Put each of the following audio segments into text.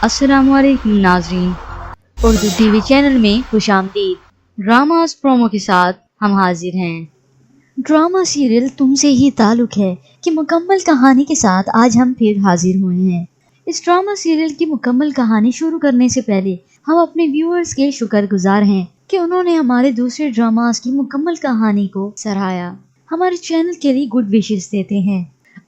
السلام علیکم ناظرین، اردو ٹی وی چینل میں خوش آمدید۔ ڈراماز پرومو کے ساتھ ہم حاضر ہیں۔ ڈرامہ سیریل تم سے ہی تعلق ہے کہ مکمل کہانی کے ساتھ آج ہم پھر حاضر ہوئے ہیں۔ اس ڈرامہ سیریل کی مکمل کہانی شروع کرنے سے پہلے ہم اپنے ویورز کے شکر گزار ہیں کہ انہوں نے ہمارے دوسرے ڈراماز کی مکمل کہانی کو سراہا، ہمارے چینل کے لیے گڈ وشز دیتے ہیں۔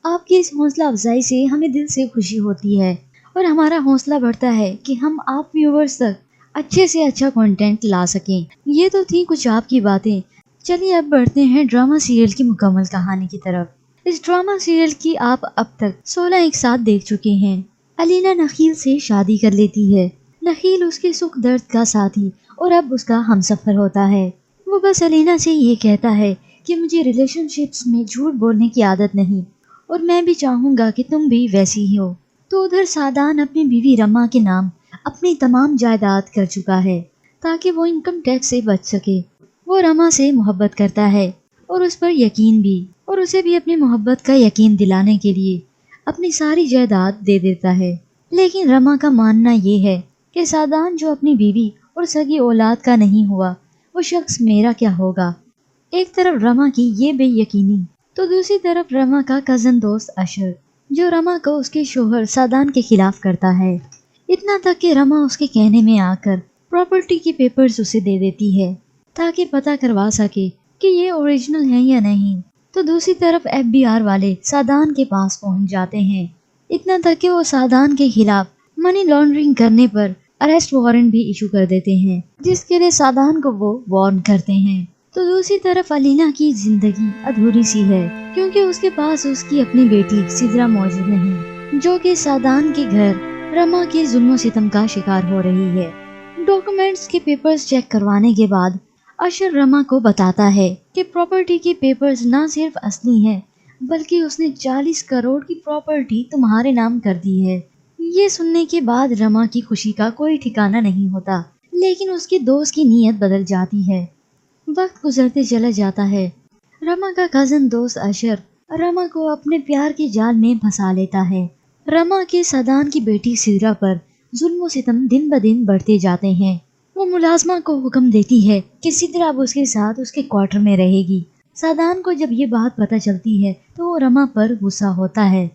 آپ کی اس حوصلہ افزائی سے ہمیں دل سے خوشی ہوتی ہے اور ہمارا حوصلہ بڑھتا ہے کہ ہم آپ ویورز تک اچھے سے اچھا کنٹینٹ لا سکیں۔ یہ تو تھی کچھ آپ کی باتیں، چلیے اب بڑھتے ہیں ڈرامہ سیریل کی مکمل کہانی کی طرف۔ اس ڈرامہ سیریل کی آپ اب تک 16 ایک ساتھ دیکھ چکے ہیں۔ علینا نخیل سے شادی کر لیتی ہے۔ نخیل اس کے سکھ درد کا ساتھی اور اب اس کا ہمسفر ہوتا ہے۔ وہ بس علینا سے یہ کہتا ہے کہ مجھے ریلیشن شپس میں جھوٹ بولنے کی عادت نہیں اور میں بھی چاہوں گا کہ تم بھی ویسی ہی ہو۔ تو ادھر سادان اپنی بیوی رما کے نام اپنی تمام جائیداد کر چکا ہے تاکہ وہ انکم ٹیکس سے بچ سکے۔ وہ رما سے محبت کرتا ہے اور اس پر یقین بھی، اور اسے بھی اپنی محبت کا یقین دلانے کے لیے اپنی ساری جائیداد دے دیتا ہے۔ لیکن رما کا ماننا یہ ہے کہ سادان جو اپنی بیوی اور سگی اولاد کا نہیں ہوا، وہ شخص میرا کیا ہوگا۔ ایک طرف رما کی یہ بے یقینی تو دوسری طرف رما کا کزن دوست اشر جو رما کو اس کے شوہر سادان کے خلاف کرتا ہے، اتنا تک کہ رما اس کے کہنے میں آ کر پراپرٹی کی پیپرز اسے دے دیتی ہے تاکہ پتہ کروا سکے کہ یہ اوریجنل ہیں یا نہیں۔ تو دوسری طرف FBI والے سادان کے پاس پہنچ جاتے ہیں، اتنا تک کہ وہ سادان کے خلاف منی لانڈرنگ کرنے پر اریسٹ وارنٹ بھی ایشو کر دیتے ہیں، جس کے لیے سادان کو وہ وارن کرتے ہیں۔ تو دوسری طرف علینا کی زندگی ادھوری سی ہے کیونکہ اس کے پاس اس کی اپنی بیٹی سدرا موجود نہیں، جو کہ سادان کے گھر رما کے ظلم و ستم کا شکار ہو رہی ہے۔ ڈاکومنٹس کے پیپرز چیک کروانے کے بعد اشر رما کو بتاتا ہے کہ پراپرٹی کے پیپرز نہ صرف اصلی ہیں بلکہ اس نے 40 کروڑ کی پراپرٹی تمہارے نام کر دی ہے۔ یہ سننے کے بعد رما کی خوشی کا کوئی ٹھکانہ نہیں ہوتا، لیکن اس کے دوست کی نیت بدل جاتی ہے۔ وقت گزرتے چلا جاتا ہے۔ رما کا کزن دوست اشر رما کو اپنے پیار کے جال میں پھنسا لیتا ہے۔ رما کے سادان کی بیٹی سدرا پر ظلم و ستم دن بدن بڑھتے جاتے ہیں۔ وہ ملازمہ کو حکم دیتی ہے کہ سدرا اب اس کے ساتھ اس کے کوارٹر میں رہے گی۔ سادان کو جب یہ بات پتہ چلتی ہے تو وہ رما پر غصہ ہوتا ہے،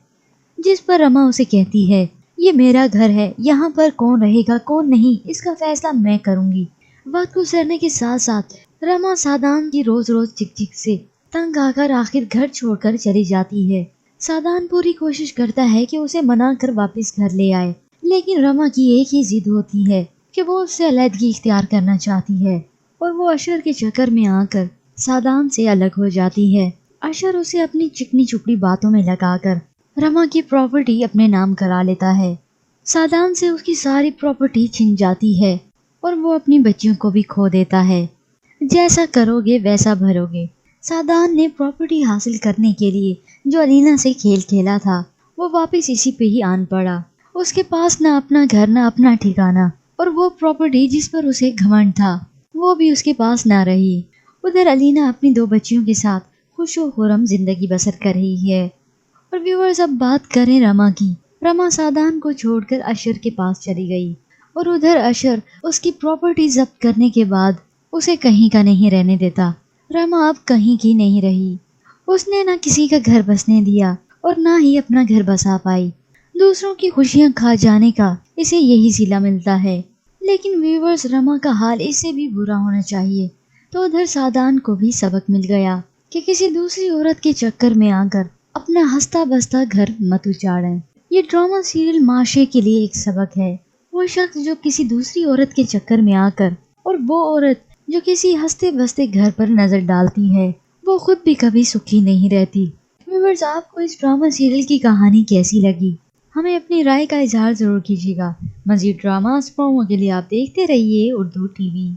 جس پر رما اسے کہتی ہے یہ میرا گھر ہے، یہاں پر کون رہے گا کون نہیں اس کا فیصلہ میں کروں گی۔ وقت گزرنے کے ساتھ ساتھ رما سادان کی روز روز چک چک سے تنگ آ کر آخر گھر چھوڑ کر چلی جاتی ہے۔ سادان پوری کوشش کرتا ہے کہ اسے منا کر واپس گھر لے آئے، لیکن رما کی ایک ہی ضد ہوتی ہے کہ وہ اس سے علیحدگی اختیار کرنا چاہتی ہے اور وہ اشر کے چکر میں آ کر سادان سے الگ ہو جاتی ہے۔ اشر اسے اپنی چکنی چپڑی باتوں میں لگا کر رما کی پراپرٹی اپنے نام کرا لیتا ہے۔ سادان سے اس کی ساری پراپرٹی چھن جاتی ہے اور وہ اپنی بچیوں کو بھی کھو دیتا ہے۔ جیسا کرو گے ویسا بھرو گے۔ سادان نے پراپرٹی حاصل کرنے کے لیے جو علینا سے کھیل کھیلا تھا وہ واپس اسی پہ ہی آن پڑا۔ اس کے پاس نہ اپنا گھر نہ اپنا ٹھکانہ، اور وہ پراپرٹی جس پر اسے گھمنڈ تھا وہ بھی اس کے پاس نہ رہی۔ ادھر علینا اپنی 2 بچیوں کے ساتھ خوش و خرم زندگی بسر کر رہی ہے۔ اور ویورز اب بات کریں رما کی۔ رما سادان کو چھوڑ کر اشر کے پاس چلی گئی اور ادھر اشر اس کی پراپرٹی ضبط کرنے کے بعد اسے کہیں کا نہیں رہنے دیتا۔ رما اب کہیں کی نہیں رہی، اس نے نہ کسی کا گھر بسنے دیا اور نہ ہی اپنا گھر بسا پائی۔ دوسروں کی خوشیاں کھا جانے کا اسے یہی صلہ ملتا ہے۔ لیکن ویورز رما کا حال اس سے بھی برا ہونا چاہیے، تو ادھر سادان کو بھی سبق مل گیا کہ کسی دوسری عورت کے چکر میں آ کر اپنا ہنستا بستا گھر مت اجاڑیں۔ یہ ڈرامہ سیریل معاشرے کے لیے ایک سبق ہے۔ وہ شخص جو کسی دوسری عورت کے چکر میں آ کر، اور وہ عورت جو کسی ہنستے بستے گھر پر نظر ڈالتی ہے، وہ خود بھی کبھی سکھی نہیں رہتی۔ ویورز آپ کو اس ڈرامہ سیریل کی کہانی کیسی لگی؟ ہمیں اپنی رائے کا اظہار ضرور کیجیے گا۔ مزید ڈراماز پرومو کے لیے آپ دیکھتے رہیے اردو ٹی وی۔